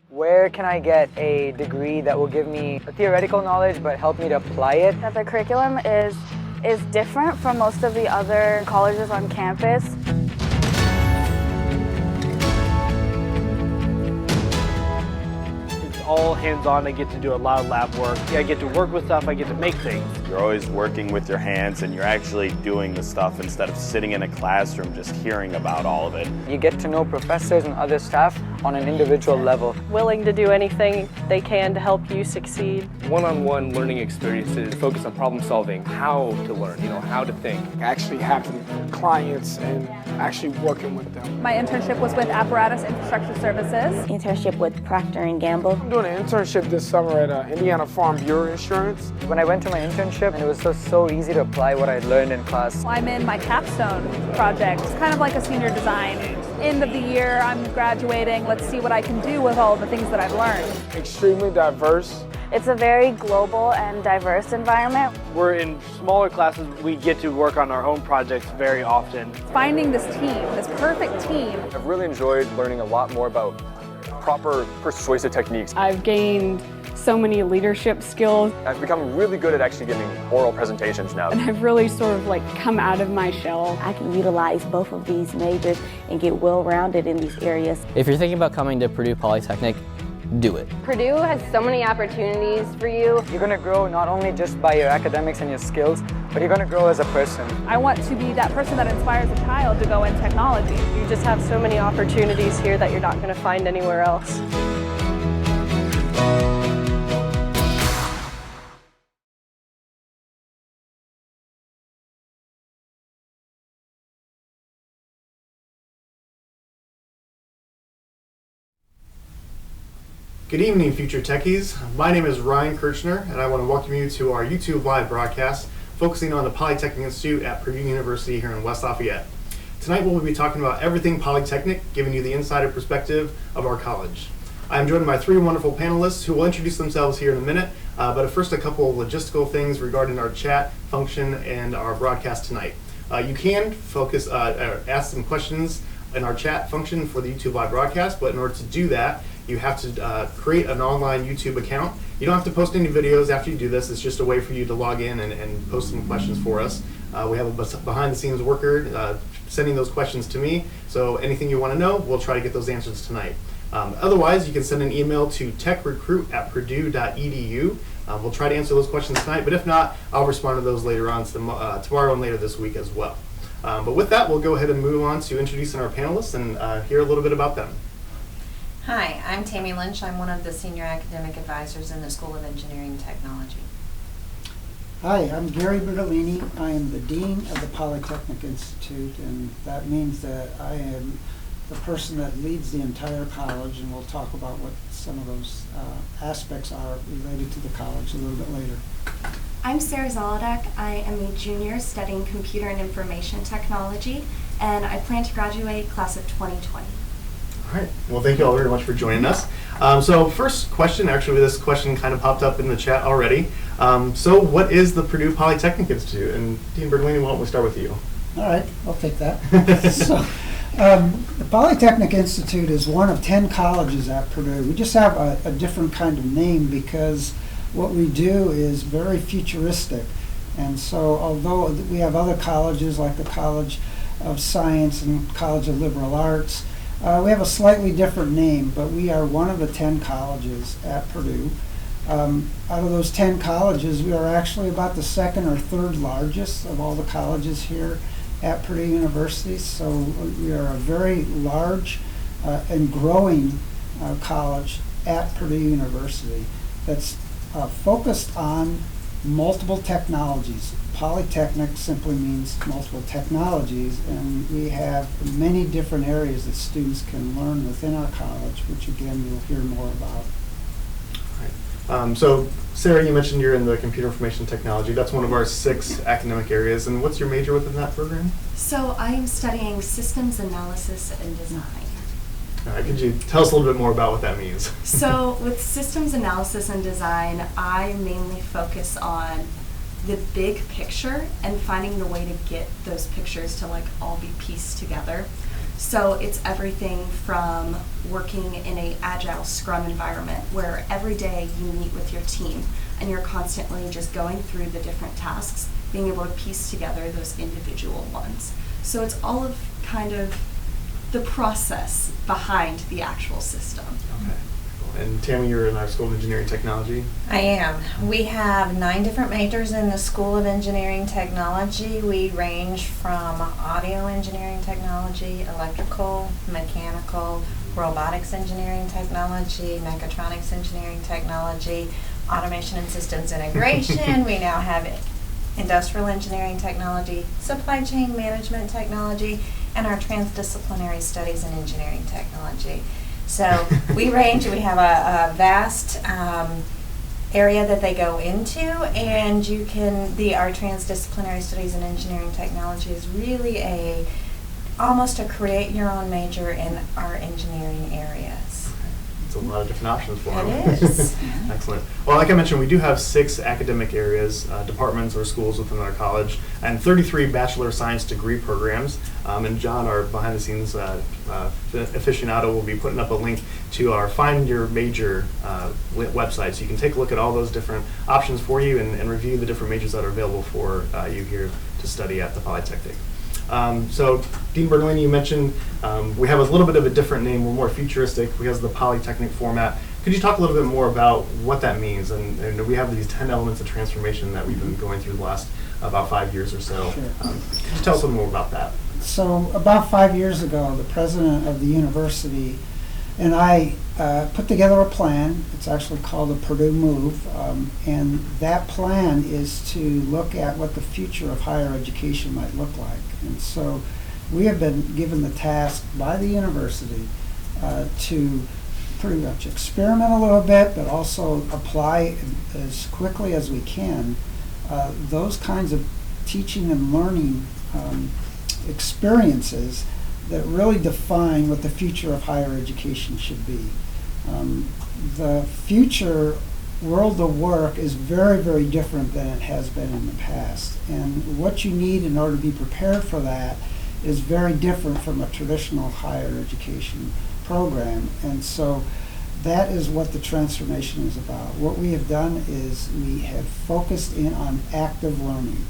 Where can I get a degree that will give me a theoretical knowledge but help me to apply it? That the curriculum is different from most of the other colleges on campus. It's all hands-on. I get to do a lot of lab work. I get to work with stuff. I get to make things. You're always working with your hands and you're actually doing the stuff instead of sitting in a classroom just hearing about all of it. You get to know professors and other staff on an individual level. Willing to do anything they can to help you succeed. One-on-one learning experiences focus on problem solving, how to learn, how to think. Actually having clients and actually working with them. My internship was with Apparatus Infrastructure Services. Internship with Procter & Gamble. I'm doing an internship this summer at Indiana Farm Bureau Insurance. When I went to my internship, it was so easy to apply what I learned in class. I'm in my Capstone project. It's kind of like a senior design. End of the year, I'm graduating. Let's see what I can do with all the things that I've learned. Extremely diverse. It's a very global and diverse environment. We're in smaller classes. We get to work on our own projects very often. Finding this team, this perfect team. I've really enjoyed learning a lot more about proper persuasive techniques. I've gained so many leadership skills. I've become really good at actually giving oral presentations now. And I've really sort of come out of my shell. I can utilize both of these majors and get well-rounded in these areas. If you're thinking about coming to Purdue Polytechnic, do it. Purdue has so many opportunities for you. You're going to grow not only just by your academics and your skills, but you're going to grow as a person. I want to be that person that inspires a child to go in technology. You just have so many opportunities here that you're not going to find anywhere else. Good evening, future techies. My name is Ryan Kirchner, and I want to welcome you to our YouTube live broadcast focusing on the Polytechnic Institute at Purdue University here in West Lafayette. Tonight we'll be talking about everything Polytechnic, giving you the insider perspective of our college. I'm joined by three wonderful panelists who will introduce themselves here in a minute, but first a couple of logistical things regarding our chat function and our broadcast tonight. You can ask some questions in our chat function for the YouTube live broadcast, but in order to do that, you have to create an online YouTube account. You don't have to post any videos after you do this. It's just a way for you to log in and post some questions for us. We have a behind-the-scenes worker sending those questions to me, so anything you want to know, we'll try to get those answers tonight. Otherwise, you can send an email to techrecruit@purdue.edu. We'll try to answer those questions tonight, but if not, I'll respond to those later on tomorrow and later this week as well. But with that, we'll go ahead and move on to introducing our panelists and hear a little bit about them. Hi, I'm Tami Lynch. I'm one of the senior academic advisors in the School of Engineering and Technology. Hi, I'm Gary Bertoline. I am the Dean of the Polytechnic Institute, and that means that I am the person that leads the entire college, and we'll talk about what some of those aspects are related to the college a little bit later. I'm Sara Zaloudek. I am a junior studying computer and information technology, and I plan to graduate class of 2020. All right. Well, thank you all very much for joining us. So first question, actually this question kind of popped up in the chat already. So what is the Purdue Polytechnic Institute? And Dean Bertoline, why don't we start with you? All right, I'll take that. So, the Polytechnic Institute is one of 10 colleges at Purdue. We just have a different kind of name because what we do is very futuristic. And so although we have other colleges like the College of Science and College of Liberal Arts, we have a slightly different name, but we are one of the 10 colleges at Purdue. Out of those 10 colleges, we are actually about the second or third largest of all the colleges here at Purdue University. So we are a very large and growing college at Purdue University that's focused on multiple technologies. Polytechnic simply means multiple technologies, and we have many different areas that students can learn within our college, which again you'll hear more about. All right. So Sarah, you mentioned you're in the computer information technology. That's one of our 6 academic areas. And what's your major within that program? So I am studying systems analysis and design. All right, could you tell us a little bit more about what that means? So with systems analysis and design, I mainly focus on the big picture and finding the way to get those pictures to all be pieced together. So it's everything from working in an agile scrum environment where every day you meet with your team and you're constantly just going through the different tasks, being able to piece together those individual ones. So it's all of kind of the process behind the actual system. Okay. And Tami, you're in our School of Engineering Technology? I am. We have 9 different majors in the School of Engineering Technology. We range from audio engineering technology, electrical, mechanical, robotics engineering technology, mechatronics engineering technology, automation and systems integration. We now have industrial engineering technology, supply chain management technology, and our transdisciplinary studies in engineering technology. So we range, we have a vast area that they go into, and you can, our transdisciplinary studies in engineering technology is really almost a create your own major in our engineering areas. It's a lot of different options for them. It is. Excellent. Well, like I mentioned, we do have 6 academic areas, departments or schools within our college, and 33 Bachelor of Science degree programs. And John, our behind-the-scenes aficionado, will be putting up a link to our Find Your Major website, so you can take a look at all those different options for you and review the different majors that are available for you here to study at the Polytechnic. So, Dean Bertoline, you mentioned we have a little bit of a different name. We're more futuristic because of the Polytechnic format. Could you talk a little bit more about what that means? And we have these 10 elements of transformation that we've been going through the last about 5 years or so. Sure. Could you tell us a little more about that? So about 5 years ago, the president of the university and I put together a plan. It's actually called the Purdue Move, and that plan is to look at what the future of higher education might look like. And so we have been given the task by the university to pretty much experiment a little bit, but also apply as quickly as we can those kinds of teaching and learning experiences that really define what the future of higher education should be. The future world of work is very, very different than it has been in the past. And what you need in order to be prepared for that is very different from a traditional higher education program. And so that is what the transformation is about. What we have done is we have focused in on active learning.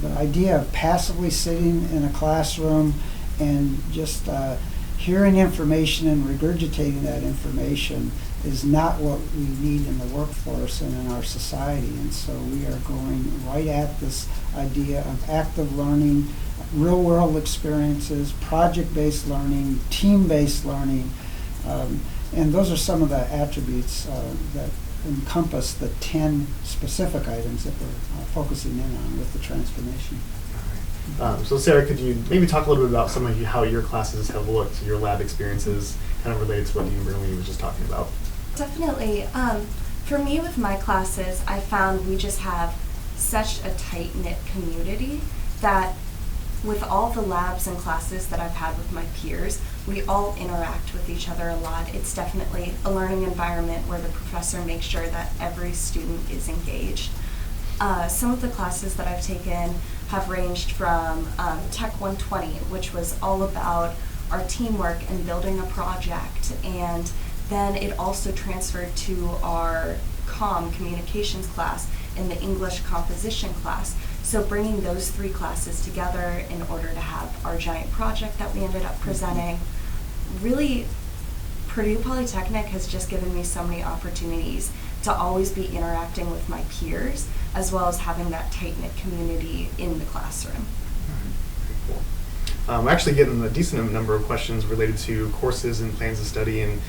The idea of passively sitting in a classroom and just hearing information and regurgitating that information is not what we need in the workforce and in our society. And so we are going right at this idea of active learning, real-world experiences, project-based learning, team-based learning, and those are some of the attributes that encompass the 10 specific items that we're focusing in on with the transformation. So Sarah, could you maybe talk a little bit about some of how your classes have looked, your lab experiences, kind of related to what Dean Bertoline was just talking about? Definitely. For me, with my classes, I found we just have such a tight-knit community that with all the labs and classes that I've had with my peers, we all interact with each other a lot. It's definitely a learning environment where the professor makes sure that every student is engaged. Some of the classes that I've taken have ranged from Tech 120, which was all about our teamwork and building a project, and then it also transferred to our communications class and the English composition class. So bringing those 3 classes together in order to have our giant project that we ended up presenting. Really, Purdue Polytechnic has just given me so many opportunities to always be interacting with my peers, as well as having that tight-knit community in the classroom. We're actually getting a decent number of questions related to courses and plans of study and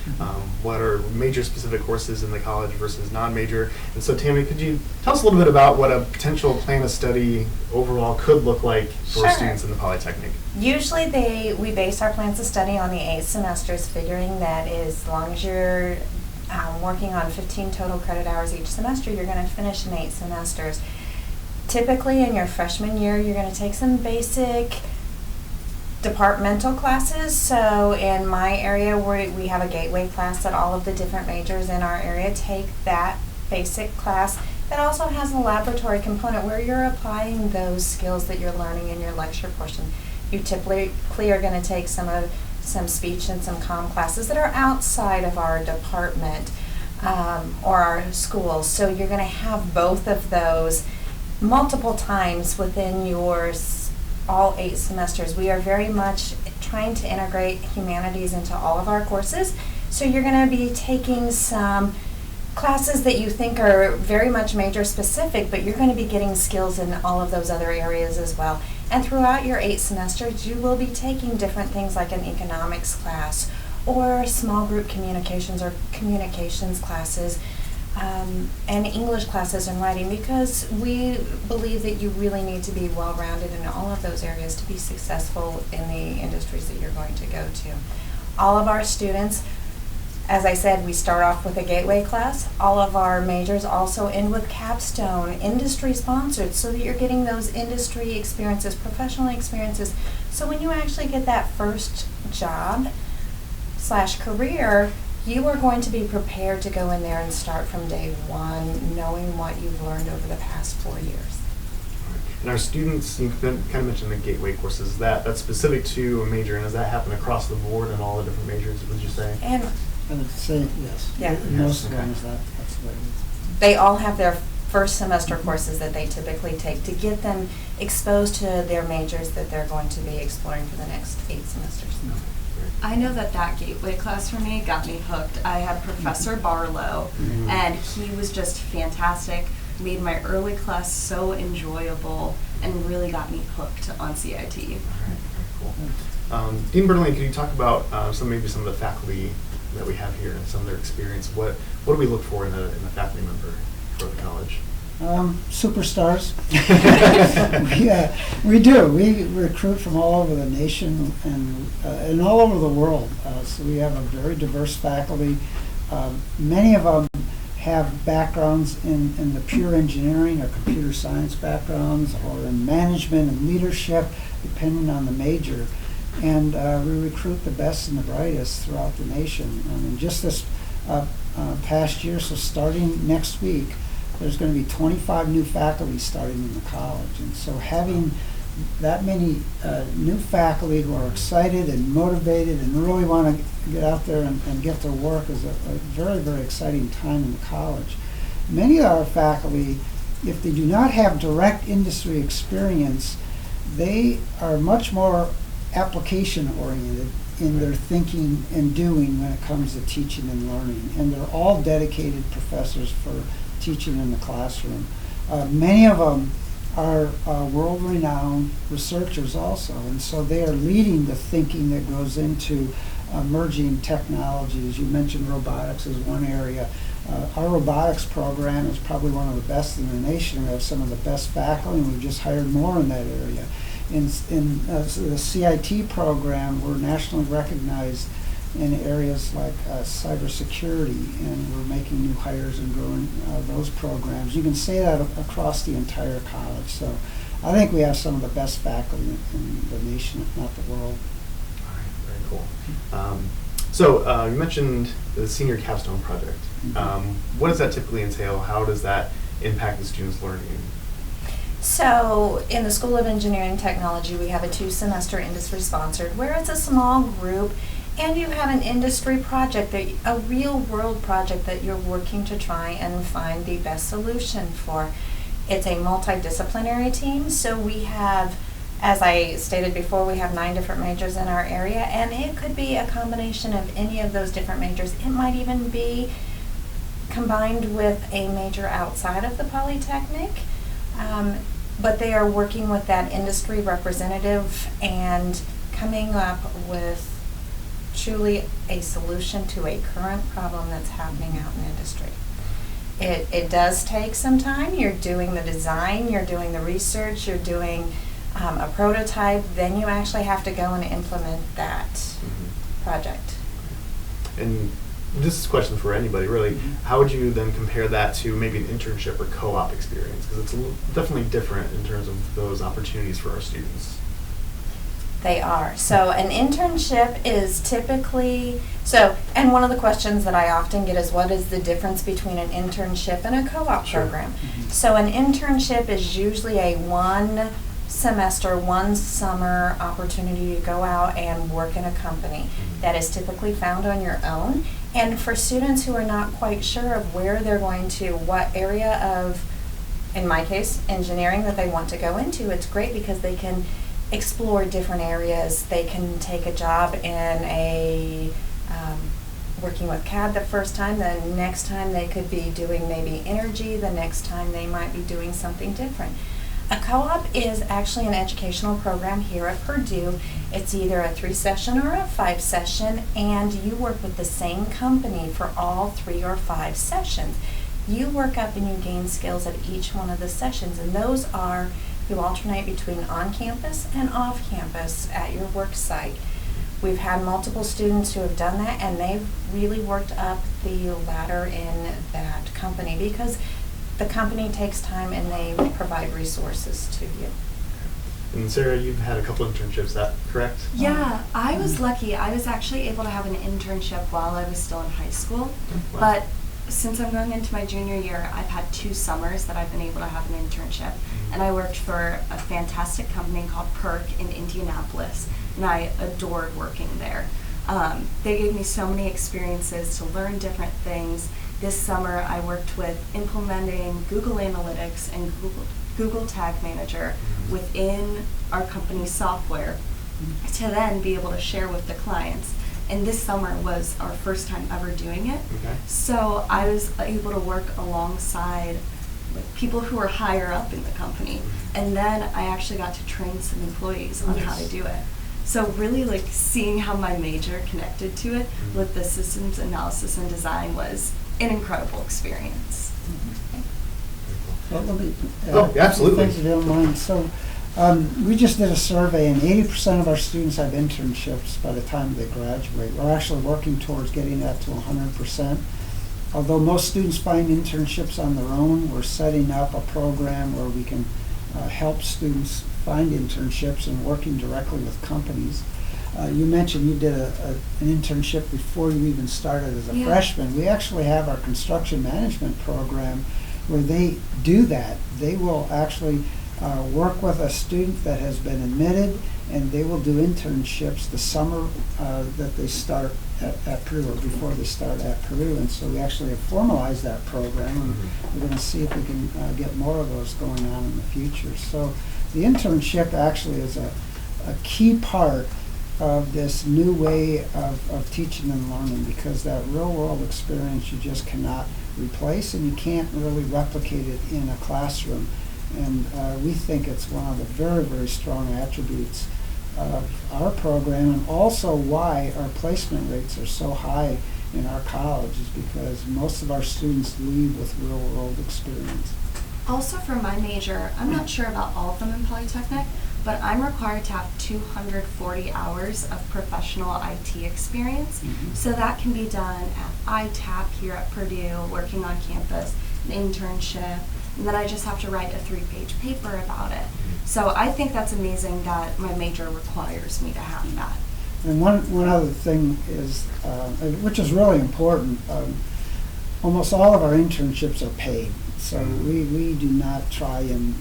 what are major-specific courses in the college versus non-major. And so, Tami, could you tell us a little bit about what a potential plan of study overall could look like for students in the Polytechnic? Usually we base our plans of study on the 8 semesters, figuring that as long as you're working on 15 total credit hours each semester, you're going to finish in 8 semesters. Typically, in your freshman year, you're going to take some basic departmental classes. So in my area, we have a gateway class that all of the different majors in our area take that basic class. That also has a laboratory component where you're applying those skills that you're learning in your lecture portion You typically are going to take some speech and some comm classes that are outside of our department or our schools. So you're going to have both of those multiple times within your all 8 semesters. We are very much trying to integrate humanities into all of our courses. So you're going to be taking some classes that you think are very much major specific, but you're going to be getting skills in all of those other areas as well. And throughout your 8 semesters, you will be taking different things like an economics class or small group communications or communications classes and English classes and writing, because we believe that you really need to be well-rounded in all of those areas to be successful in the industries that you're going to go to. All of our students, as I said, we start off with a gateway class. All of our majors also end with Capstone, industry sponsored, so that you're getting those industry experiences, professional experiences. So when you actually get that first job / career, you are going to be prepared to go in there and start from day one, knowing what you've learned over the past 4 years. And our students, you kind of mentioned the gateway courses, that's specific to a major, and does that happen across the board in all the different majors, would you say? And I would say yes. Yeah. Most of Okay. them is that's the way it is. they all have their first semester courses that they typically take to get them exposed to their majors that they're going to be exploring for the next 8 semesters. I know that gateway class for me got me hooked. I had Professor Barlow, and he was just fantastic, made my early class so enjoyable, and really got me hooked on CIT. All right, very cool. Dean Bertoline, could you talk about some of the faculty that we have here and some of their experience? What do we look for in a faculty member for the college? Superstars. We do. We recruit from all over the nation and all over the world. So we have a very diverse faculty. Many of them have backgrounds in the pure engineering or computer science backgrounds, or in management and leadership, depending on the major. And we recruit the best and the brightest throughout the nation. I mean, just this past year, so starting next week, there's going to be 25 new faculty starting in the college. And so having that many new faculty who are excited and motivated and really want to get out there and get their work is a very, very exciting time in the college. Many of our faculty, if they do not have direct industry experience, they are much more application oriented in their thinking and doing when it comes to teaching and learning. And they're all dedicated professors for teaching in the classroom. Many of them are world-renowned researchers also, and so they are leading the thinking that goes into emerging technologies. You mentioned robotics as one area. Our robotics program is probably one of the best in the nation. We have some of the best faculty, and we've just hired more in that area. In the CIT program, we're nationally recognized in areas like cybersecurity, and we're making new hires and growing those programs. You can say that across the entire college. So I think we have some of the best faculty in the nation, if not the world. All right, very cool. So you mentioned the senior capstone project. What does that typically entail? How does that impact the students' learning? So in the School of Engineering Technology, we have a 2-semester industry sponsored, where it's a small group and you have an industry project, a real world project that you're working to try and find the best solution for. It's a multidisciplinary team, so we have, as I stated before, we have 9 different majors in our area, and it could be a combination of any of those different majors. It might even be combined with a major outside of the Polytechnic. But they are working with that industry representative and coming up with truly a solution to a current problem that's happening out in industry. It does take some time. You're doing the design, you're doing the research, you're doing a prototype, then you actually have to go and implement that project. And this is a question for anybody, really. How would you then compare that to maybe an internship or co-op experience? Because it's definitely different in terms of those opportunities for our students. They are. So an internship is typically, and one of the questions that I often get is, what is the difference between an internship and a co-op program? So an internship is usually a 1 semester, one summer opportunity to go out and work in a company that is typically found on your own. And for students who are not quite sure of where they're going to, what area of, in my case, engineering that they want to go into, it's great because they can explore different areas. They can take a job in a working with CAD the first time, the next time they could be doing maybe energy, the next time they might be doing something different. A co-op is actually an educational program here at Purdue. It's either a 3-session or a 5-session, and you work with the same company for all 3 or 5 sessions. You work up and you gain skills at each one of the sessions, and those are, you alternate between on-campus and off-campus at your work site. We've had multiple students who have done that, and they've really worked up the ladder in that company because the company takes time and they provide resources to you. And Sarah, you've had a couple internships, is that correct? Yeah, I was lucky. I was actually able to have an internship while I was still in high school. Wow. But since I'm going into my junior year, I've had 2 summers that I've been able to have an internship. And I worked for a fantastic company called Perk in Indianapolis, and I adored working there. They gave me so many experiences to learn different things. This summer I worked with implementing Google Analytics and Google Tag Manager within our company's software to then be able to share with the clients. And this summer was our first time ever doing it. Okay. So I was able to work alongside people who were higher up in the company. And then I actually got to train some employees on how to do it. So really like seeing how my major connected to it with the systems analysis and design was an incredible experience. Well, let me absolutely. Things if you don't mind. So we just did a survey, and 80% of our students have internships by the time they graduate. We're actually working towards getting that to 100%. Although most students find internships on their own, we're setting up a program where we can help students find internships and working directly with companies. You mentioned you did an internship before you even started as a freshman. We actually have our construction management program where they do that. They will actually work with a student that has been admitted, and they will do internships the summer that they start at Purdue, or before they start at Purdue. And so we actually have formalized that program, and we're going to see if we can get more of those going on in the future. So the internship actually is a key part of this new way of teaching and learning, because that real world experience you just cannot replace, and you can't really replicate it in a classroom. And we think it's one of the very, very strong attributes of our program, and also why our placement rates are so high in our college, is because most of our students leave with real world experience. Also for my major, I'm not sure about all of them in Polytechnic, but I'm required to have 240 hours of professional IT experience. So that can be done at ITAP here at Purdue, working on campus, an internship, and then I just have to write a 3-page paper about it. So I think that's amazing that my major requires me to have that. And one other thing is, which is really important, almost all of our internships are paid. So we do not try and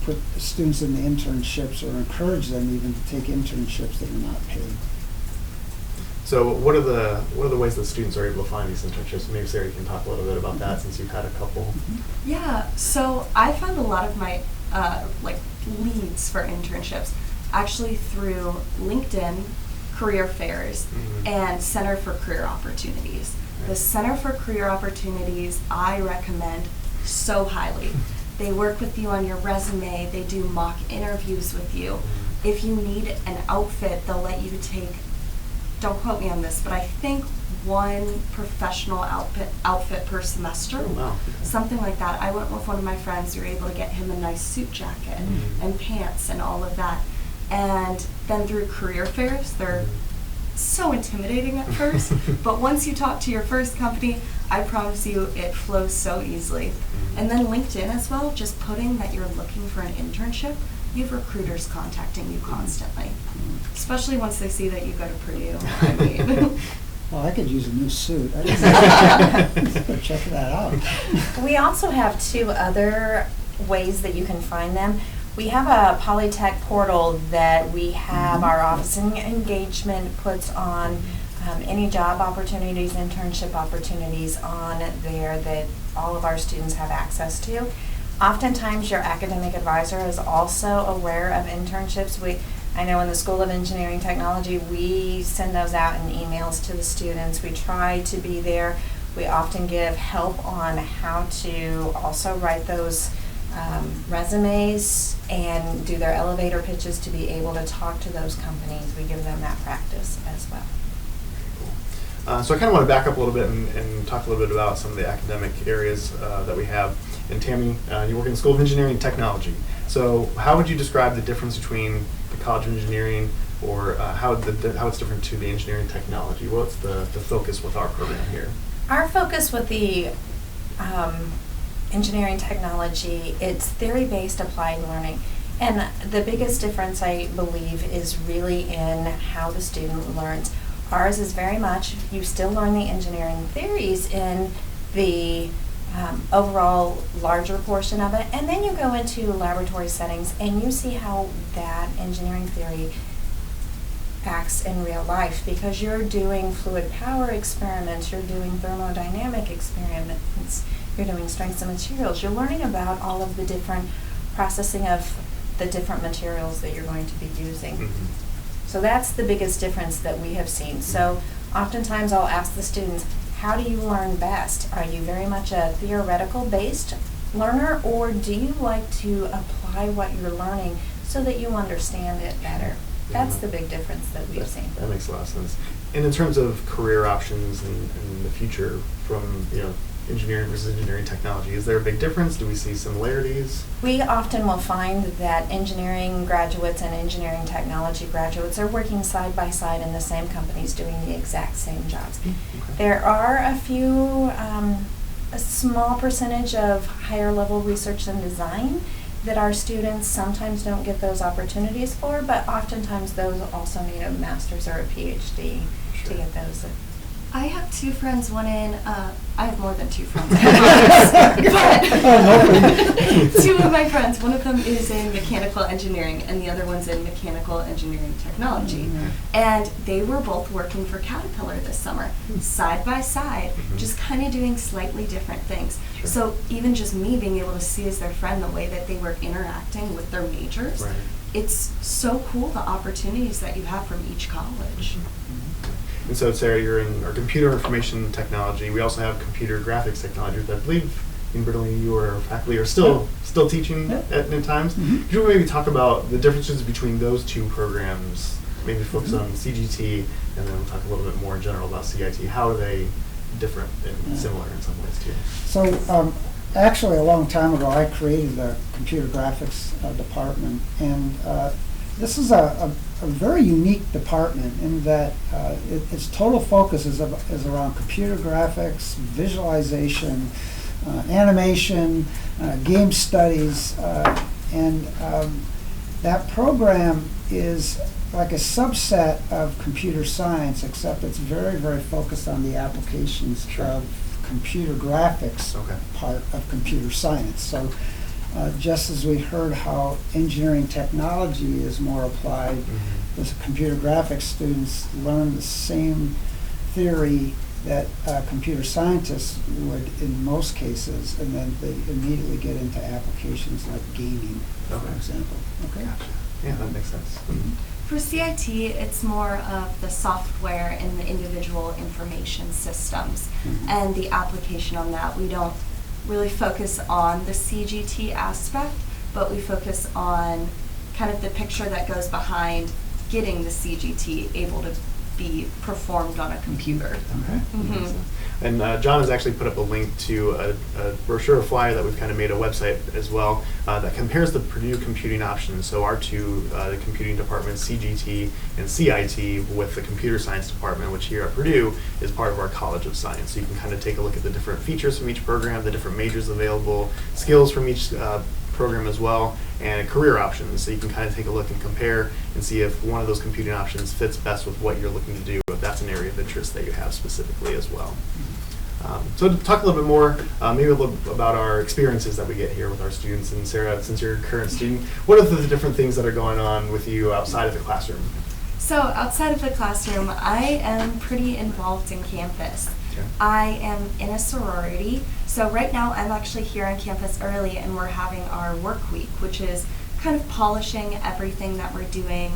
put students in the internships or encourage them even to take internships that are not paid. So what are the ways that students are able to find these internships? Maybe Sarah, you can talk a little bit about that since you've had a couple. Yeah, so I found a lot of my leads for internships actually through LinkedIn, career fairs, and Center for Career Opportunities. The Center for Career Opportunities I recommend so highly. They work with you on your resume, they do mock interviews with you. If you need an outfit, they'll let you take, don't quote me on this, but I think 1 professional outfit per semester. Oh, wow. Something like that. I went with one of my friends. We were able to get him a nice suit jacket and pants and all of that. And then through career fairs, they're so intimidating at first, but once you talk to your first company, I promise you it flows so easily. And then LinkedIn as well, just putting that you're looking for an internship, you have recruiters contacting you constantly, especially once they see that you go to Purdue. I mean. Well, I could use a new suit. I could check that out. We also have 2 other ways that you can find them. We have a Polytech portal that we have our office engagement puts on any job opportunities, internship opportunities on there that all of our students have access to. Oftentimes your academic advisor is also aware of internships. I know in the School of Engineering Technology, we send those out in emails to the students. We try to be there. We often give help on how to also write those resumes and do their elevator pitches to be able to talk to those companies. We give them that practice as well. So I kind of want to back up a little bit and talk a little bit about some of the academic areas that we have. And Tami, you work in the School of Engineering and Technology. So how would you describe the difference between the College of Engineering or how it's different to the engineering technology? What's the focus with our program here? Our focus with the engineering technology, it's theory-based applied learning. And the biggest difference, I believe, is really in how the student learns. Ours is very much, you still learn the engineering theories in the overall larger portion of it, and then you go into laboratory settings and you see how that engineering theory acts in real life, because you're doing fluid power experiments, you're doing thermodynamic experiments, you're doing strengths of materials, you're learning about all of the different processing of the different materials that you're going to be using. Mm-hmm. So that's the biggest difference that we have seen. So oftentimes I'll ask the students, how do you learn best? Are you very much a theoretical based learner, or do you like to apply what you're learning so that you understand it better? That's the big difference that we've seen. That makes a lot of sense. And in terms of career options in the future from engineering versus engineering technology, is there a big difference? Do we see similarities? We often will find that engineering graduates and engineering technology graduates are working side by side in the same companies doing the exact same jobs. Okay. There are a small percentage of higher level research and design that our students sometimes don't get those opportunities for, but oftentimes those also need a master's or a PhD to get those. I have two friends, one in, I have more than two friends, but two of my friends, one of them is in mechanical engineering and the other one's in mechanical engineering technology. Mm-hmm. And they were both working for Caterpillar this summer, side by side, just kind of doing slightly different things. Sure. So even just me being able to see as their friend the way that they were interacting with their majors, right. It's so cool the opportunities that you have from each college. And so, Sarah, you're in our computer information technology. We also have computer graphics technology, which I believe in Bertoline you are faculty are still teaching at times. Mm-hmm. Could you maybe talk about the differences between those two programs? Maybe focus on CGT, and then we'll talk a little bit more in general about CIT. How are they different and similar in some ways too? So, actually, a long time ago, I created the computer graphics department, and this is a very unique department in that its total focus is around computer graphics, visualization, animation, game studies, and that program is like a subset of computer science, except it's very, very focused on the applications of computer graphics part of computer science. So just as we heard how engineering technology is more applied, the computer graphics students learn the same theory that computer scientists would in most cases, and then they immediately get into applications like gaming, for example. Okay. Gotcha. Yeah, that makes sense. Mm-hmm. For CIT, it's more of the software and the individual information systems and the application on that. We don't really focus on the CGT aspect, but we focus on kind of the picture that goes behind getting the CGT able to be performed on a computer. Okay. Mm-hmm. And John has actually put up a link to a brochure flyer that we've kind of made a website as well that compares the Purdue computing options. So our two, the computing departments, CGT and CIT, with the computer science department, which here at Purdue is part of our College of Science. So you can kind of take a look at the different features from each program, the different majors available, skills from each program as well, and career options. So you can kind of take a look and compare and see if one of those computing options fits best with what you're looking to do, if that's an area of interest that you have specifically as well. So to talk a little bit more, maybe a little bit about our experiences that we get here with our students. And Sarah, since you're a current student, what are the different things that are going on with you outside of the classroom? So outside of the classroom, I am pretty involved in campus. I am in a sorority. So right now I'm actually here on campus early and we're having our work week, which is kind of polishing everything that we're doing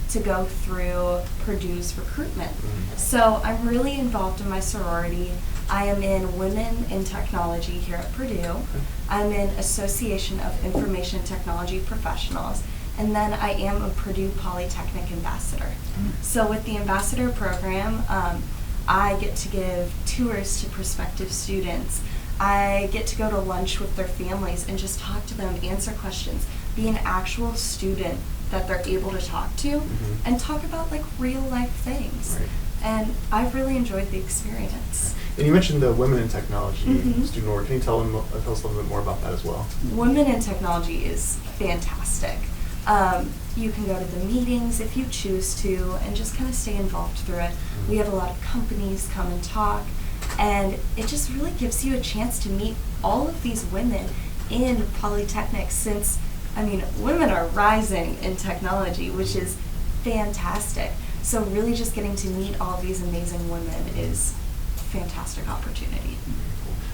to go through Purdue's recruitment. So I'm really involved in my sorority. I am in Women in Technology here at Purdue. I'm in Association of Information Technology Professionals. And then I am a Purdue Polytechnic ambassador. So with the ambassador program, I get to give tours to prospective students. I get to go to lunch with their families and just talk to them, answer questions, be an actual student that they're able to talk to, and talk about like real life things. And I've really enjoyed the experience. And you mentioned the Women in Technology student org. Can you tell us a little bit more about that as well? Women in Technology is fantastic. You can go to the meetings if you choose to and just kind of stay involved through it. We have a lot of companies come and talk, and it just really gives you a chance to meet all of these women in Polytechnic, since, I mean, women are rising in technology, which is fantastic. So really just getting to meet all these amazing women is a fantastic opportunity.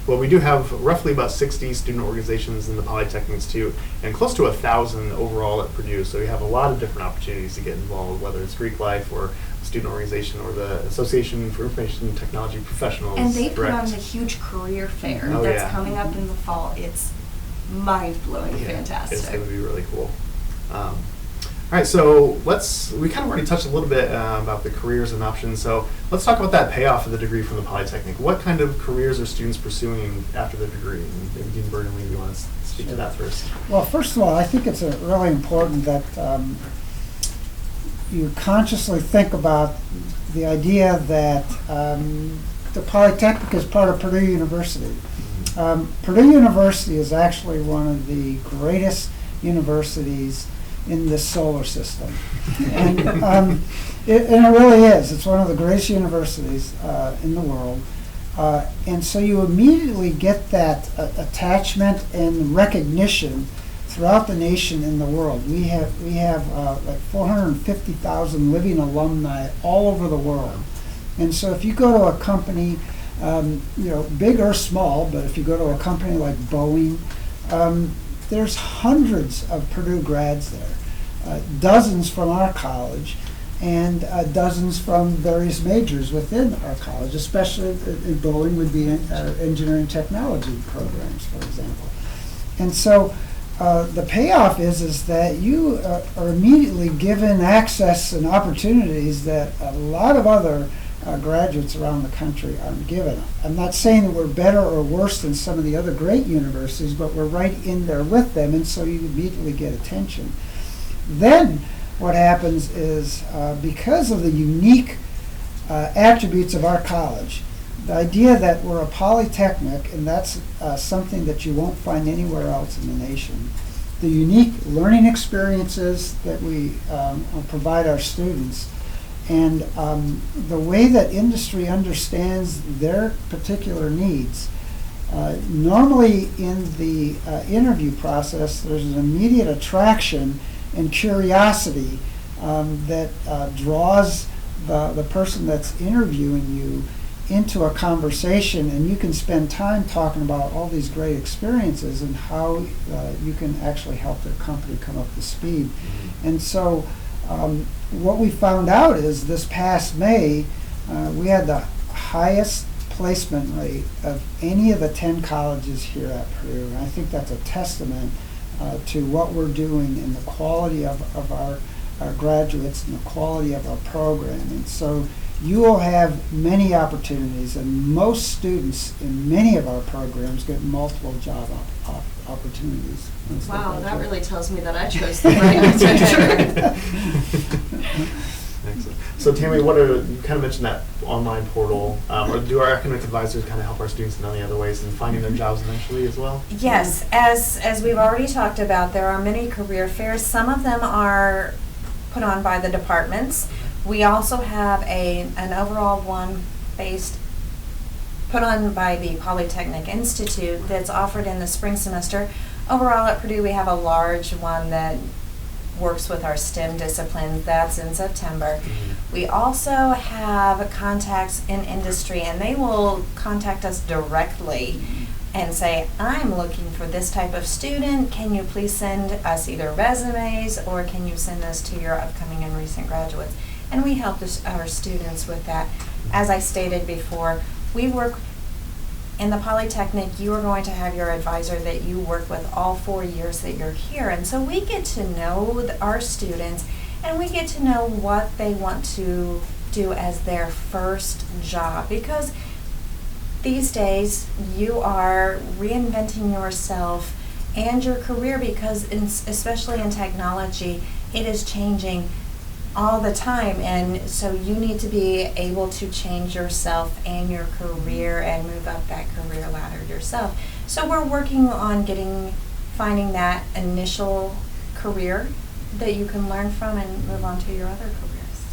Well, we do have roughly about 60 student organizations in the Polytechnic Institute and close to 1,000 overall at Purdue. So we have a lot of different opportunities to get involved, whether it's Greek Life or the student organization or the Association for Information Technology Professionals. And they put on the huge career fair that's coming up in the fall. It's mind-blowing fantastic. It's going to be really cool. All right, so we kind of already touched a little bit about the careers and options, so let's talk about that payoff of the degree from the Polytechnic. What kind of careers are students pursuing after the degree? And maybe Dean Bertoline, you want to speak to that first? Well, first of all, I think it's really important that you consciously think about the idea that the Polytechnic is part of Purdue University. Purdue University is actually one of the greatest universities in this solar system. And it really is. It's one of the greatest universities in the world. And so you immediately get that attachment and recognition throughout the nation and the world. We have like 450,000 living alumni all over the world. And so if you go to a company, big or small, but if you go to a company like Boeing, there's hundreds of Purdue grads there, dozens from our college, and dozens from various majors within our college, especially in Boeing would be engineering technology programs, for example. And so the payoff is that you are immediately given access and opportunities that a lot of other graduates around the country aren't given. I'm not saying that we're better or worse than some of the other great universities, but we're right in there with them, and so you immediately get attention. Then what happens is, because of the unique attributes of our college, the idea that we're a polytechnic, and that's something that you won't find anywhere else in the nation, the unique learning experiences that we provide our students, and the way that industry understands their particular needs. Normally in the interview process, there's an immediate attraction and curiosity that draws the person that's interviewing you into a conversation, and you can spend time talking about all these great experiences and how you can actually help their company come up to speed. And so what we found out is this past May, we had the highest placement rate of any of the 10 colleges here at Purdue. And I think that's a testament to what we're doing and the quality of our graduates and the quality of our program. And so you will have many opportunities, and most students in many of our programs get multiple job opportunities. Wow, that really tells me that I chose the right answer. Excellent. So Tami, you kind of mentioned that online portal, or do our academic advisors kind of help our students in any other ways in finding their jobs eventually as well? Yes, as we've already talked about, there are many career fairs. Some of them are put on by the departments. We also have an overall one based put on by the Polytechnic Institute that's offered in the spring semester. Overall at Purdue, we have a large one that works with our STEM disciplines. That's in September. We also have contacts in industry, and they will contact us directly and say, I'm looking for this type of student. Can you please send us either resumes or can you send us to your upcoming and recent graduates? And we help our students with that. As I stated before, we work in the Polytechnic. You are going to have your advisor that you work with all 4 years that you're here. And so we get to know our students, and we get to know what they want to do as their first job, because these days you are reinventing yourself and your career, because especially in technology, it is changing all the time, and so you need to be able to change yourself and your career and move up that career ladder yourself. So we're working on finding that initial career that you can learn from and move on to your other careers.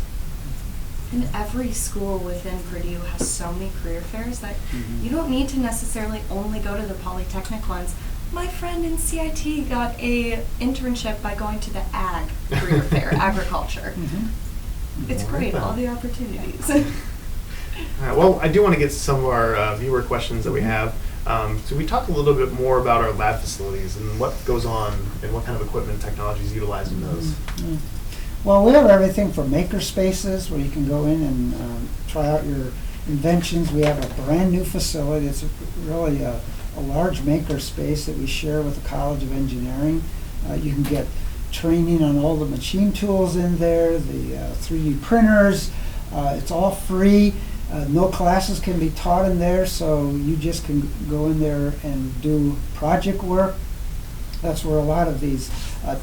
And every school within Purdue has so many career fairs that you don't need to necessarily only go to the Polytechnic ones. My friend in CIT got a internship by going to the ag career fair, agriculture. It's great, all the opportunities. All right, well, I do want to get to some of our viewer questions that we have. So we talked a little bit more about our lab facilities and what goes on and what kind of equipment and technology is utilized in those. Well, we have everything from maker spaces where you can go in and try out your inventions. We have a brand new facility. It's really a large maker space that we share with the College of Engineering. You can get training on all the machine tools in there, the 3D printers. It's all free. No classes can be taught in there, so you just can go in there and do project work. That's where a lot of these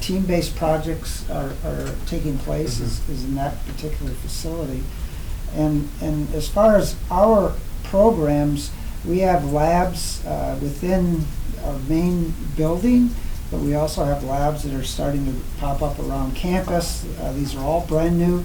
team-based projects are taking place, is in that particular facility. And as far as our programs, we have labs within our main building, but we also have labs that are starting to pop up around campus. These are all brand new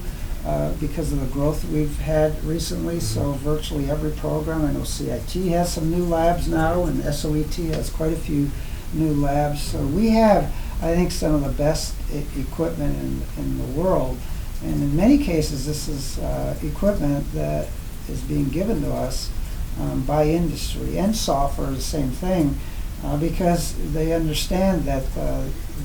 because of the growth we've had recently, so virtually every program. I know CIT has some new labs now, and SOET has quite a few new labs. So we have, I think, some of the best equipment in the world. And in many cases, this is equipment that is being given to us by industry, and software is the same thing, because they understand that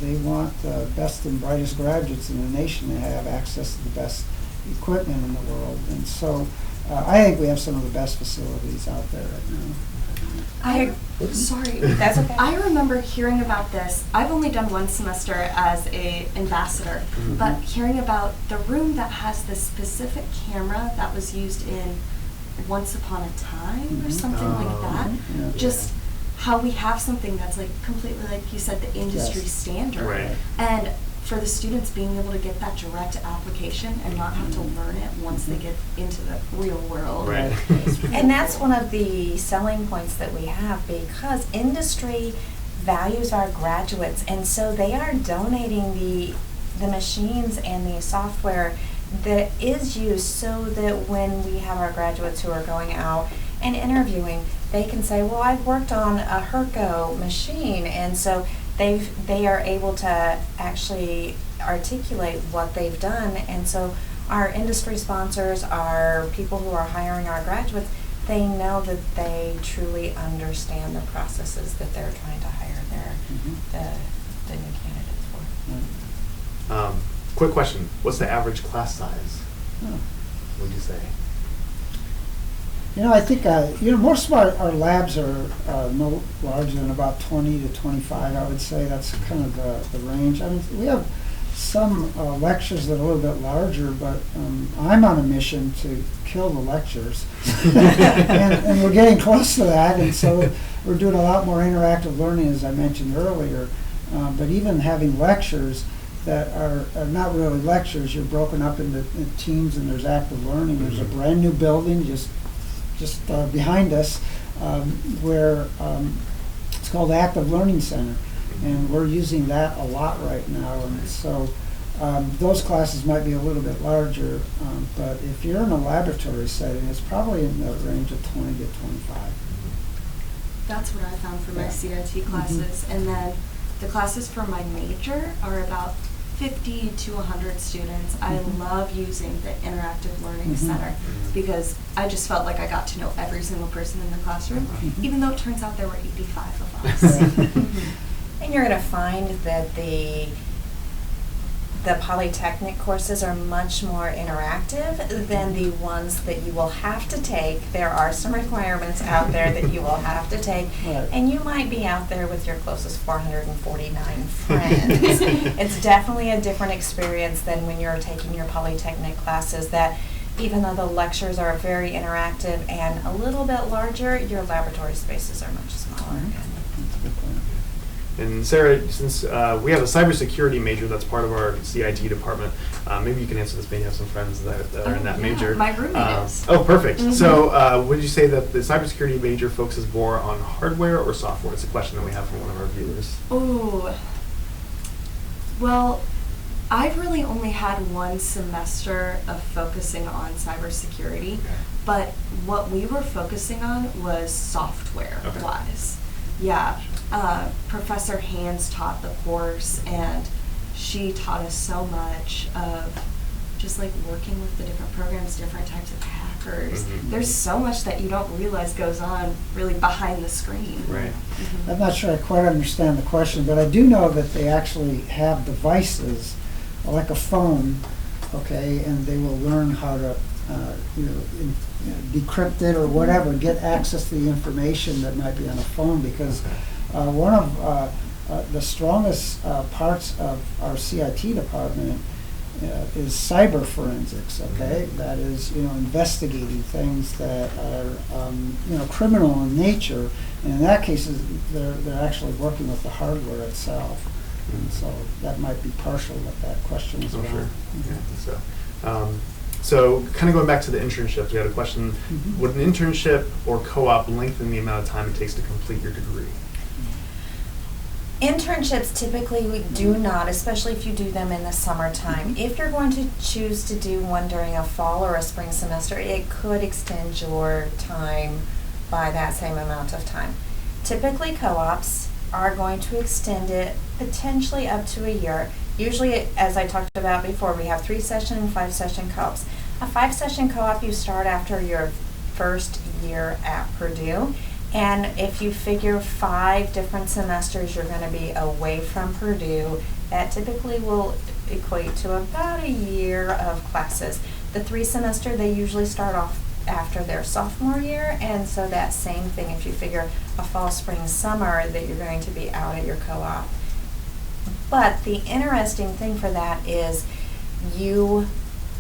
they want the best and brightest graduates in the nation to have access to the best equipment in the world. And so I think we have some of the best facilities out there right now. Sorry. That's okay. I remember hearing about this. I've only done one semester as a ambassador, but hearing about the room that has this specific camera that was used in Once Upon a Time or something like that. Just how we have something that's like completely, like you said, the industry standard. Right. And for the students being able to get that direct application and not have to learn it once they get into the real world. Right. And that's one of the selling points that we have, because industry values our graduates, and so they are donating the machines and the software that is used so that when we have our graduates who are going out and interviewing, they can say, well, I've worked on a Herco machine, and so they are able to actually articulate what they've done. And so our industry sponsors, our people who are hiring our graduates, they know that they truly understand the processes that they're trying to hire the new candidates for. Quick question, what's the average class size? What would you say? I think most of our labs are no larger than about 20 to 25. I would say that's kind of the range. I mean, we have some lectures that are a little bit larger, but I'm on a mission to kill the lectures, and we're getting close to that. And so we're doing a lot more interactive learning, as I mentioned earlier. But even having lectures that are not really lectures, you're broken up into teams, and there's active learning. There's a brand new building just behind us, where it's called the Active Learning Center, and we're using that a lot right now. And so Those classes might be a little bit larger, but if you're in a laboratory setting, it's probably in the range of 20 to 25. That's what I found for my CIT classes. And then the classes for my major are about 50 to 100 students. I love using the Interactive Learning Center because I just felt like I got to know every single person in the classroom, even though it turns out there were 85 of us. And you're going to find that the Polytechnic courses are much more interactive than the ones that you will have to take. There are some requirements out there that you will have to take, and you might be out there with your closest 449 friends. It's definitely a different experience than when you're taking your Polytechnic classes, that even though the lectures are very interactive and a little bit larger, your laboratory spaces are much smaller. And Sarah, since we have a cybersecurity major that's part of our CIT department, maybe you can answer this. Maybe you have some friends that are in that major. My roommate is. Oh, perfect. So would you say that the cybersecurity major focuses more on hardware or software? It's a question that we have from one of our viewers. Oh, well, I've really only had one semester of focusing on cybersecurity, but what we were focusing on was software-wise. Yeah. Professor Hans taught the course, and she taught us so much of just like working with the different programs, different types of hackers. There's so much that you don't realize goes on really behind the screen. Right. I'm not sure I quite understand the question, but I do know that they actually have devices like a phone, okay, and they will learn how to decrypt it or whatever, get access to the information that might be on a phone, because one of the strongest parts of our CIT department is cyber forensics, okay? That is, investigating things that are, criminal in nature. And in that case, they're actually working with the hardware itself. And so that might be partial what that question is about. Sure. Yeah, so kind of going back to the internships, we had a question. Would an internship or co-op lengthen the amount of time it takes to complete your degree? Internships typically do not, especially if you do them in the summertime. If you're going to choose to do one during a fall or a spring semester, it could extend your time by that same amount of time. Typically, co-ops are going to extend it potentially up to a year. Usually, as I talked about before, we have 3-session and 5-session co-ops. A 5-session co-op you start after your first year at Purdue. And if you figure 5 different semesters you're going to be away from Purdue, that typically will equate to about a year of classes. The 3-semester, they usually start off after their sophomore year, and so that same thing, if you figure a fall, spring, summer, that you're going to be out at your co-op. But the interesting thing for that is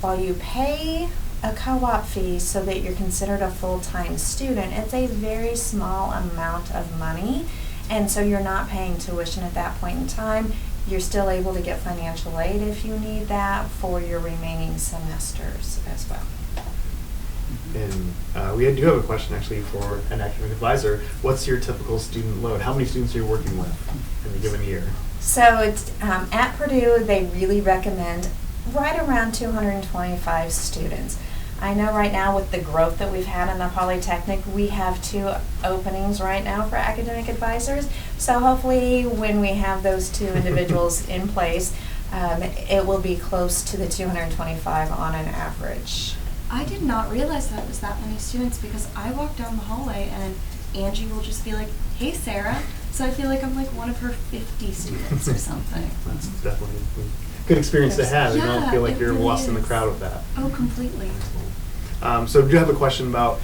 while you pay a co-op fee so that you're considered a full-time student, it's a very small amount of money, and so you're not paying tuition at that point in time. You're still able to get financial aid if you need that for your remaining semesters as well. And we do have a question actually for an academic advisor. What's your typical student load? How many students are you working with in a given year? So it's, at Purdue, they really recommend right around 225 students. I know right now with the growth that we've had in the Polytechnic, we have 2 openings right now for academic advisors. So hopefully when we have those 2 individuals in place, it will be close to the 225 on an average. I did not realize that it was that many students, because I walk down the hallway and Angie will just be like, "Hey, Sarah." So I feel like I'm like one of her 50 students or something. That's definitely a good experience to have. You don't feel like you're really lost in the crowd with that. Oh, completely. So I do have a question about,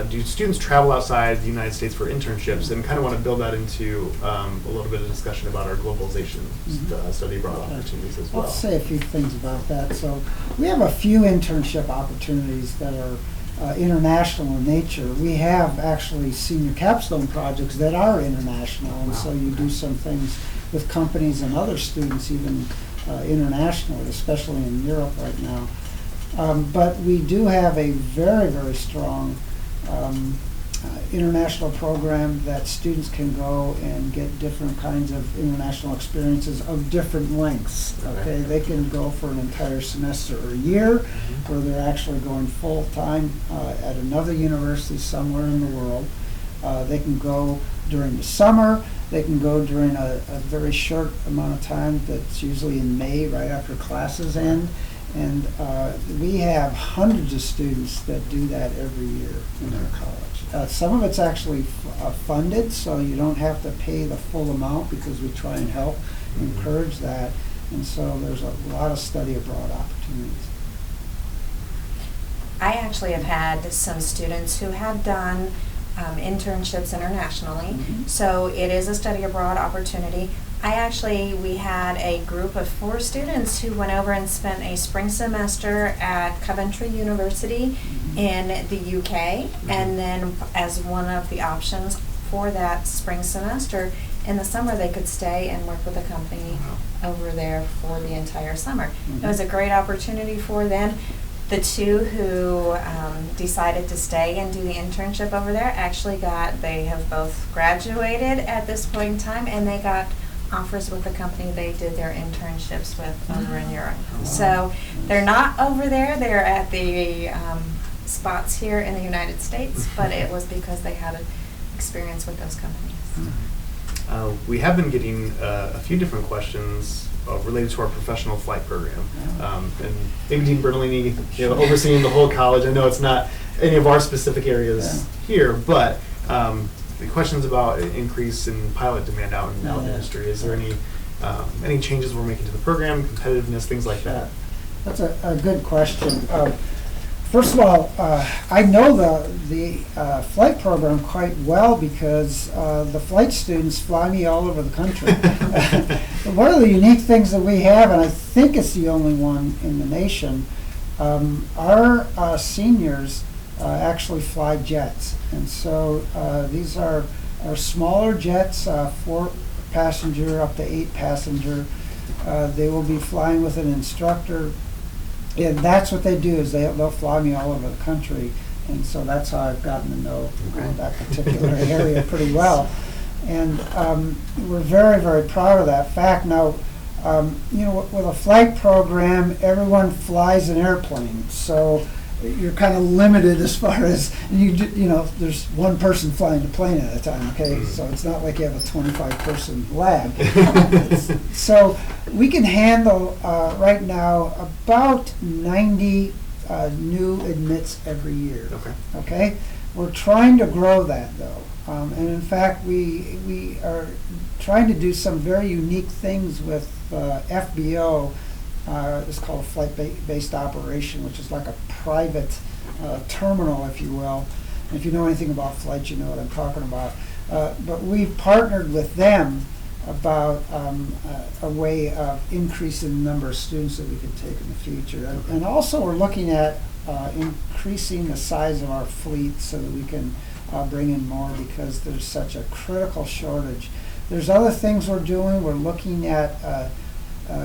do students travel outside the United States for internships, and kind of want to build that into a little bit of discussion about our globalization study abroad opportunities as well. Let's say a few things about that. So we have a few internship opportunities that are international in nature. We have actually senior capstone projects that are international, and so you do some things with companies and other students even internationally, especially in Europe right now. But we do have a very, very strong international program that students can go and get different kinds of international experiences of different lengths. Okay, they can go for an entire semester or a year, where they're actually going full time at another university somewhere in the world. They can go during the summer. They can go during a very short amount of time that's usually in May, right after classes end. And we have hundreds of students that do that every year in our college. Some of it's actually funded, so you don't have to pay the full amount because we try and help encourage that. And so there's a lot of study abroad opportunities. I actually have had some students who have done internships internationally, so it is a study abroad opportunity. We had a group of 4 students who went over and spent a spring semester at Coventry University in the UK, and then as one of the options for that spring semester, in the summer they could stay and work with a company over there for the entire summer. It was a great opportunity for them. The 2 who decided to stay and do the internship over there they have both graduated at this point in time, and they got offers with the company they did their internships with over in Europe. So they're not over there, they're at the spots here in the United States, but it was because they had an experience with those companies. We have been getting a few different questions related to our professional flight program. And maybe Dean Bertoline, overseeing the whole college. I know it's not any of our specific areas here, but the questions about increase in pilot demand out in the industry. Is there any changes we're making to the program, competitiveness, things like that? That's a good question. First of all, I know the flight program quite well because the flight students fly me all over the country. One of the unique things that we have, and I think it's the only one in the nation, our seniors actually fly jets. And so these are smaller jets, 4 passenger up to 8 passenger. They will be flying with an instructor. And that's what they do, is they'll fly me all over the country. And so that's how I've gotten to know that particular area pretty well. And we're very, very proud of that fact. Now, with a flight program, everyone flies an airplane. So you're kind of limited as far as, there's one person flying the plane at a time, okay? So it's not like you have a 25-person lab. So we can handle, right now, about 90 new admits every year. Okay? We're trying to grow that, though. And in fact, we are trying to do some very unique things with FBO. It's called a flight-based operation, which is like a private terminal, if you will. And if you know anything about flights, you know what I'm talking about. But we've partnered with them about a way of increasing the number of students that we can take in the future. And also we're looking at increasing the size of our fleet so that we can bring in more, because there's such a critical shortage. There's other things we're doing. We're looking at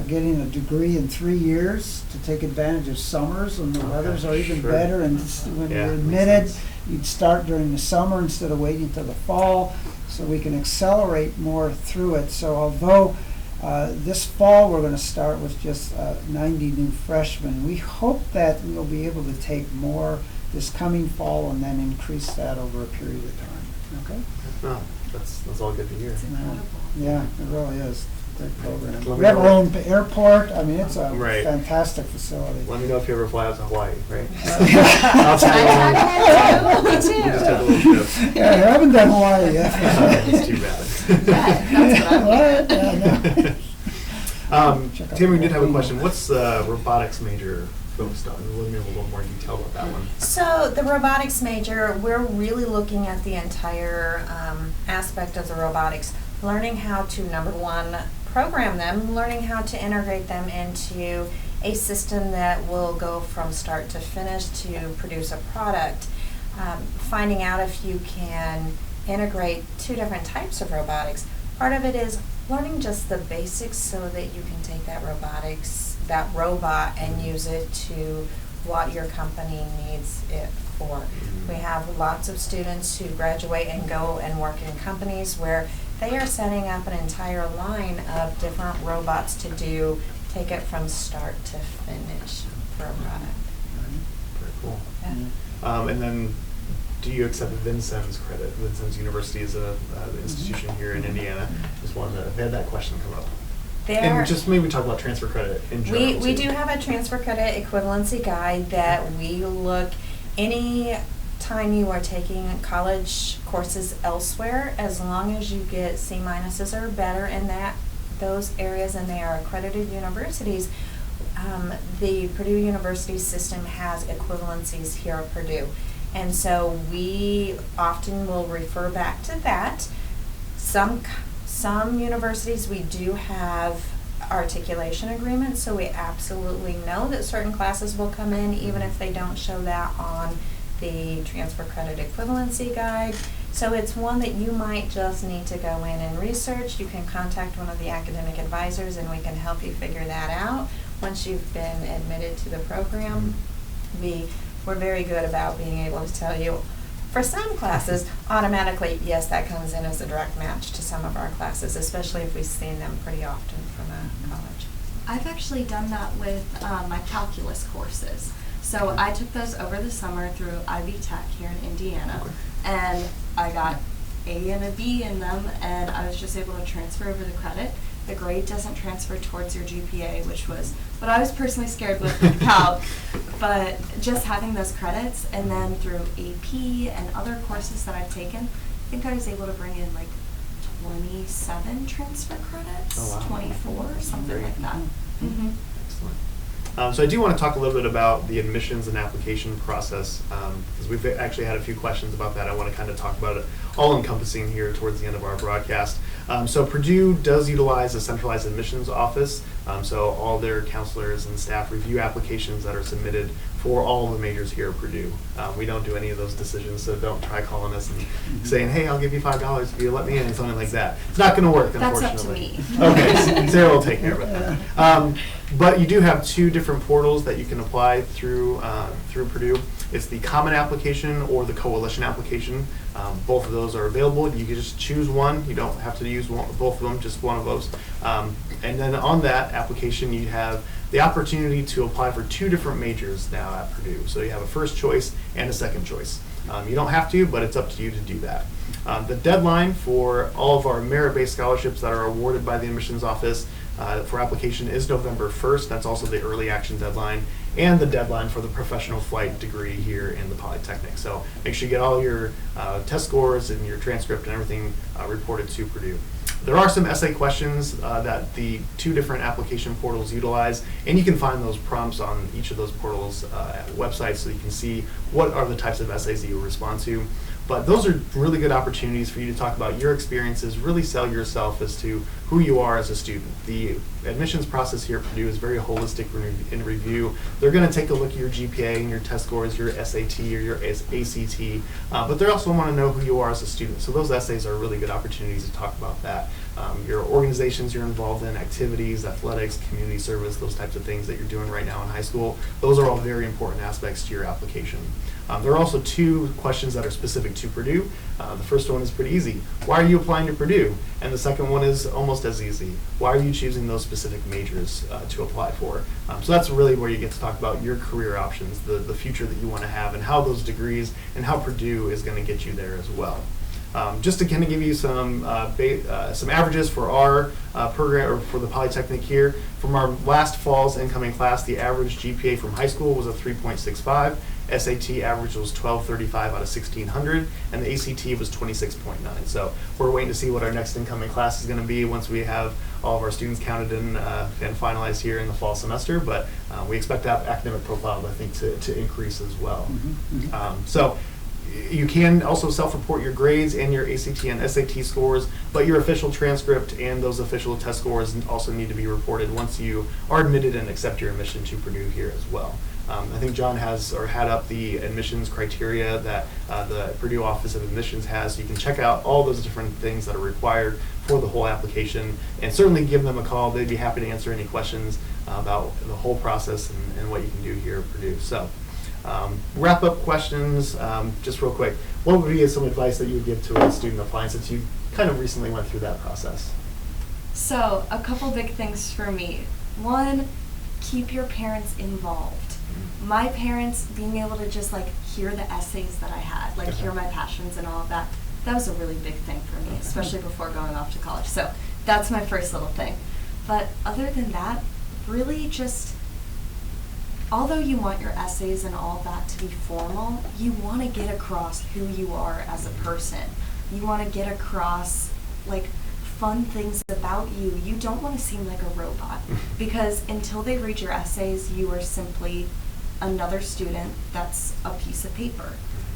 getting a degree in 3 years to take advantage of summers when the weathers are even better. And when you're admitted, you'd start during the summer instead of waiting till the fall, so we can accelerate more through it. So although this fall we're going to start with just 90 new freshmen, we hope that we'll be able to take more this coming fall and then increase that over a period of time. Okay? Oh, that's all good to hear. Yeah, it really is. Great program. We have our own airport. I mean, it's a fantastic facility. Let me know if you ever fly out to Hawaii, right? I'll tell you. Me too. We just took a little trip. Yeah, I haven't done Hawaii yet. That's too bad. Tami, we did have a question. What's the robotics major focused on? We'll give a little more detail about that one. So the robotics major, we're really looking at the entire aspect of the robotics, learning how to, number one, program them, learning how to integrate them into a system that will go from start to finish to produce a product, finding out if you can integrate 2 different types of robotics. Part of it is learning just the basics so that you can take that robot and use it to what your company needs it for. We have lots of students who graduate and go and work in companies where they are setting up an entire line of different robots to take it from start to finish for a product. Very cool. Yeah. And then, do you accept Vincennes credit? Vincennes University is an institution here in Indiana. Just wanted to, they had that question come up. And just maybe talk about transfer credit in general. We do have a transfer credit equivalency guide that we look any time you are taking college courses elsewhere, as long as you get C- or better in those areas and they are accredited universities, the Purdue University system has equivalencies here at Purdue. And so we often will refer back to that. Some universities we do have articulation agreements, so we absolutely know that certain classes will come in even if they don't show that on the transfer credit equivalency guide. So it's one that you might just need to go in and research. You can contact one of the academic advisors and we can help you figure that out once you've been admitted to the program. We're very good about being able to tell you, for some classes, automatically, yes, that comes in as a direct match to some of our classes, especially if we've seen them pretty often from a college. I've actually done that with my calculus courses. So I took those over the summer through Ivy Tech here in Indiana, and I got A and a B in them, and I was just able to transfer over the credit. The grade doesn't transfer towards your GPA, which was what I was personally scared with calc, but just having those credits, and then through AP and other courses that I've taken, I think I was able to bring in like 27 transfer credits, 24, something like that. Excellent. So I do want to talk a little bit about the admissions and application process, because we've actually had a few questions about that. I want to kind of talk about it all-encompassing here towards the end of our broadcast. So Purdue does utilize a centralized admissions office, so all their counselors and staff review applications that are submitted for all the majors here at Purdue. We don't do any of those decisions, so don't try calling us and saying, hey, I'll give you $5 if you let me in, something like that. It's not going to work, unfortunately. That's up to me. Okay, Sarah will take care of it then. But you do have two different portals that you can apply through Purdue. It's the common application or the coalition application. Both of those are available. You can just choose one. You don't have to use both of them, just one of those. And then on that application, you have the opportunity to apply for two different majors now at Purdue. So you have a first choice and a second choice. You don't have to, but it's up to you to do that. The deadline for all of our merit-based scholarships that are awarded by the admissions office for application is November 1st. That's also the early action deadline and the deadline for the professional flight degree here in the Polytechnic. So make sure you get all your test scores and your transcript and everything reported to Purdue. There are some essay questions that the two different application portals utilize, and you can find those prompts on each of those portals websites so you can see what are the types of essays that you respond to. But those are really good opportunities for you to talk about your experiences, really sell yourself as to who you are as a student. The admissions process here at Purdue is very holistic in review. They're going to take a look at your GPA and your test scores, your SAT or your ACT, but they also want to know who you are as a student. So those essays are really good opportunities to talk about that. Your organizations you're involved in, activities, athletics, community service, those types of things that you're doing right now in high school, those are all very important aspects to your application. There are also two questions that are specific to Purdue. The first one is pretty easy. Why are you applying to Purdue? And the second one is almost as easy. Why are you choosing those specific majors to apply for? So that's really where you get to talk about your career options, the future that you want to have, and how those degrees and how Purdue is going to get you there as well. Just to kind of give you some averages for our program, or for the Polytechnic here, from our last fall's incoming class, the average GPA from high school was a 3.65. SAT average was 1235 out of 1600, and the ACT was 26.9. So we're waiting to see what our next incoming class is going to be once we have all of our students counted in and finalized here in the fall semester. But we expect that academic profile, I think, to increase as well. So you can also self-report your grades and your ACT and SAT scores, but your official transcript and those official test scores also need to be reported once you are admitted and accept your admission to Purdue here as well. I think John had up the admissions criteria that the Purdue Office of Admissions has, so you can check out all those different things that are required for the whole application, and certainly give them a call. They'd be happy to answer any questions about the whole process and what you can do here at Purdue. So wrap up questions, just real quick. What would be some advice that you would give to a student applying since you kind of recently went through that process? So a couple big things for me. One, keep your parents involved. My parents, being able to just like hear the essays that I had, like hear my passions and all of that, that was a really big thing for me, especially before going off to college. So that's my first little thing. But other than that, really just, although you want your essays and all that to be formal, you want to get across who you are as a person. You want to get across like fun things about you. You don't want to seem like a robot, because until they read your essays, you are simply another student that's a piece of paper.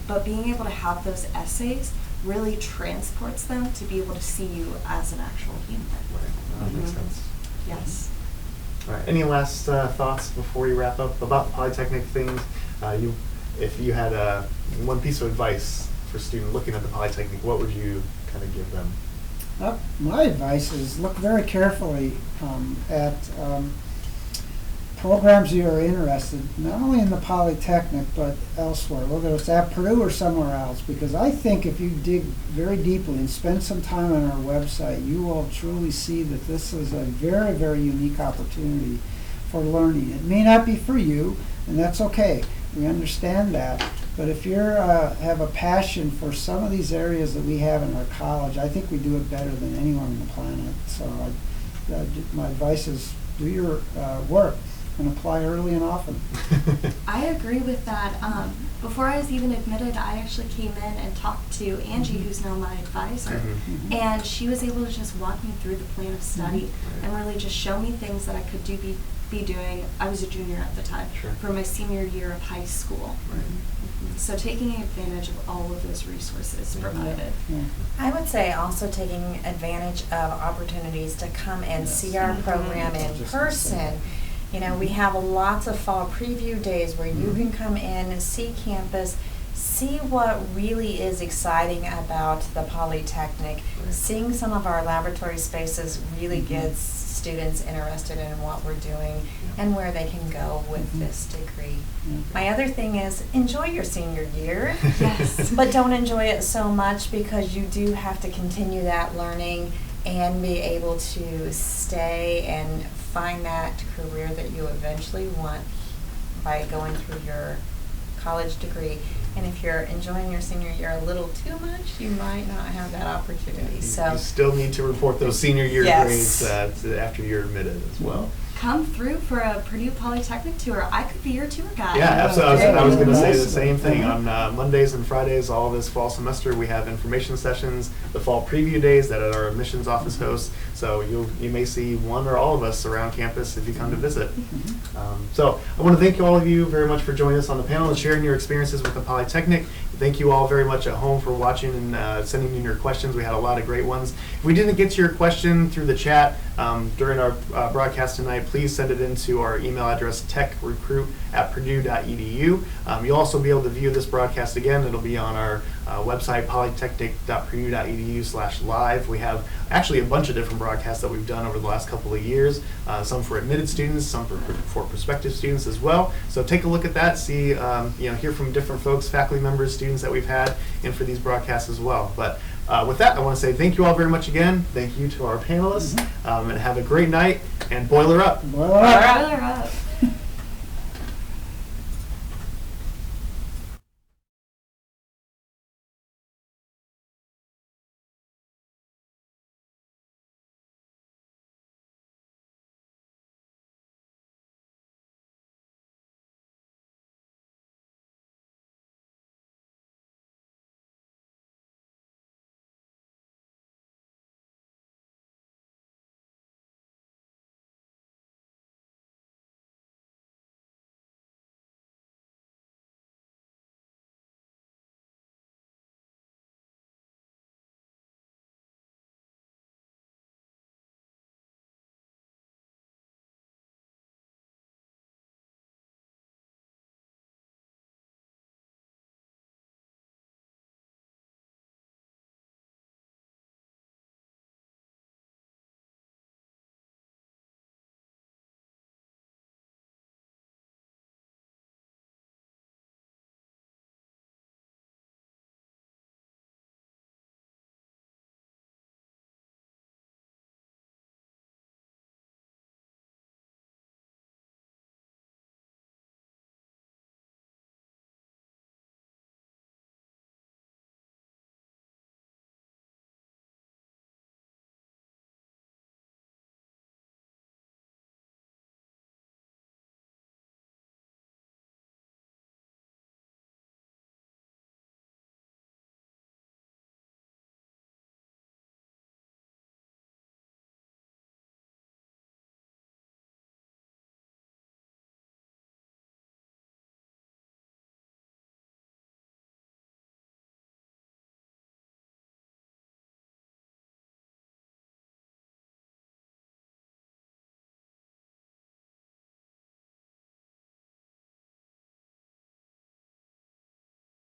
But being able to have those essays really transports them to be able to see you as an actual human. Right. That makes sense. Yes. All right. Any last thoughts before we wrap up about Polytechnic things? If you had one piece of advice for a student looking at the Polytechnic, what would you kind of give them? My advice is look very carefully at programs you are interested, not only in the Polytechnic, but elsewhere, whether it's at Purdue or somewhere else, because I think if you dig very deeply and spend some time on our website, you will truly see that this is a very, very unique opportunity for learning. It may not be for you, and that's okay. We understand that. But if you have a passion for some of these areas that we have in our college, I think we do it better than anyone on the planet. So my advice is do your work and apply early and often. I agree with that. Before I was even admitted, I actually came in and talked to Angie, who's now my advisor, and she was able to just walk me through the plan of study and really just show me things that I could be doing. I was a junior at the time, for my senior year of high school. So taking advantage of all of those resources provided. I would say also taking advantage of opportunities to come and see our program in person. You know, we have lots of fall preview days where you can come in and see campus, see what really is exciting about the Polytechnic. Seeing some of our laboratory spaces really gets students interested in what we're doing and where they can go with this degree. My other thing is enjoy your senior year, but don't enjoy it so much, because you do have to continue that learning and be able to stay and find that career that you eventually want by going through your college degree. And if you're enjoying your senior year a little too much, you might not have that opportunity. So you still need to report those senior year grades after you're admitted as well. Come through for a Purdue Polytechnic tour. I could be your tour guide. Yeah, absolutely. I was going to say the same thing. On Mondays and Fridays, all this fall semester, we have information sessions, the fall preview days that our admissions office hosts. So you may see one or all of us around campus if you come to visit. So I want to thank all of you very much for joining us on the panel and sharing your experiences with the Polytechnic. Thank you all very much at home for watching and sending in your questions. We had a lot of great ones. If we didn't get to your question through the chat during our broadcast tonight, please send it into our email address, techrecruit@purdue.edu. You'll also be able to view this broadcast again. It'll be on our website, polytechnic.purdue.edu/live. We have actually a bunch of different broadcasts that we've done over the last couple of years, some for admitted students, some for prospective students as well. So take a look at that, see, hear from different folks, faculty members, students that we've had in for these broadcasts as well. But with that, I want to say thank you all very much again. Thank you to our panelists, and have a great night, and boiler up. Boiler up. Boiler up.